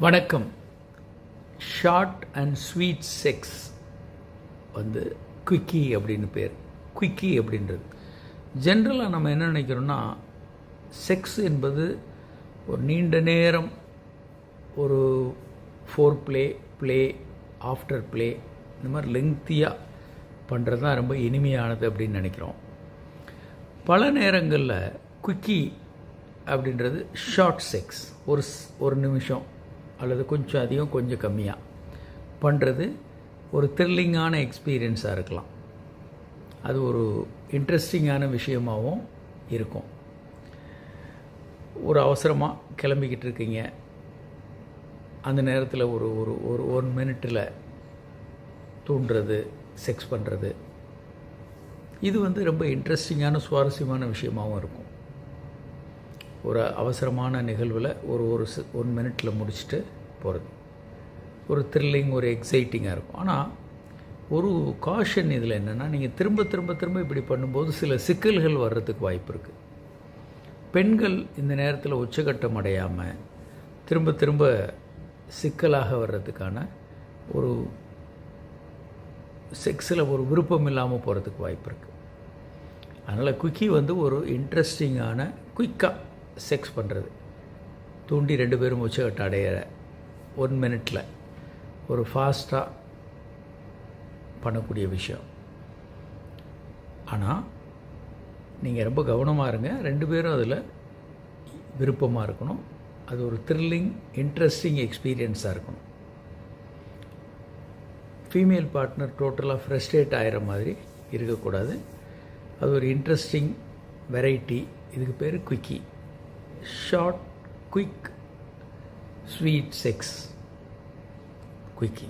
வணக்கம். Short and sweet sex வந்து குயிக்கி அப்படின்னு பேர். குயிக்கி அப்படின்றது ஜென்ரலாக நம்ம என்ன நினைக்கிறோன்னா, செக்ஸ் என்பது ஒரு நீண்ட நேரம் ஒரு ஃபோர் ப்ளே ஆஃப்டர் ப்ளே இந்த மாதிரி லெங்க்த்தியாக பண்ணுறது தான் ரொம்ப இனிமையானது அப்படின்னு நினைக்கிறோம். பல நேரங்களில் குயிக்கி அப்படின்றது ஷார்ட் செக்ஸ், ஒரு நிமிஷம் அல்லது கொஞ்சம் அதிகம் கொஞ்சம் கம்மியாக பண்ணுறது ஒரு த்ரில்லிங்கான எக்ஸ்பீரியன்ஸாக இருக்கலாம். அது ஒரு இன்ட்ரெஸ்டிங்கான விஷயமாகவும் இருக்கும். ஒரு அவசரமாக கிளம்பிக்கிட்டு இருக்கீங்க, அந்த நேரத்தில் ஒரு ஒரு ஒரு 1 மினிட்டில் தூண்டுறது, செக்ஸ் பண்ணுறது, இது வந்து ரொம்ப இன்ட்ரெஸ்டிங்கான சுவாரஸ்யமான விஷயமாகவும் இருக்கும். ஒரு அவசரமான நிகழ்வில் ஒரு 1 மினிட்டில் முடிச்சுட்டு போகிறது ஒரு த்ரில்லிங், ஒரு எக்ஸைட்டிங்காக இருக்கும். ஆனால் ஒரு காஷன் இதில் என்னென்னா, நீங்கள் திரும்ப திரும்ப திரும்ப இப்படி பண்ணும்போது சில சிக்கல்கள் வர்றதுக்கு வாய்ப்பு இருக்குது. பெண்கள் இந்த நேரத்தில் உச்சகட்டம் அடையாமல் திரும்ப திரும்ப சிக்கலாக வர்றதுக்கான ஒரு செக்ஸில் ஒரு விருப்பம் இல்லாமல் போகிறதுக்கு வாய்ப்பு இருக்குது. அதனால் குயிக்கி வந்து ஒரு இன்ட்ரெஸ்டிங்கான குயிக்காக செக்ஸ் பண்ணுறது, தூண்டி 2 பேரும் உச்சகட்டம் அடையிற 1 மினிட்டில் ஒரு ஃபாஸ்ட்டாக பண்ணக்கூடிய விஷயம். ஆனால் நீங்கள் ரொம்ப கவனமாக இருங்க, 2 பேரும் அதில் விருப்பமாக இருக்கணும். அது ஒரு த்ரில்லிங் இன்ட்ரெஸ்டிங் எக்ஸ்பீரியன்ஸாக இருக்கணும். ஃபீமேல் பார்ட்னர் டோட்டலாக ஃப்ரஸ்ட்ரேட் ஆகிற மாதிரி இருக்கக்கூடாது. அது ஒரு இன்ட்ரெஸ்டிங் வெரைட்டி. இதுக்கு பேர் quickie. Short, quick, sweet sex, குயிக்கி.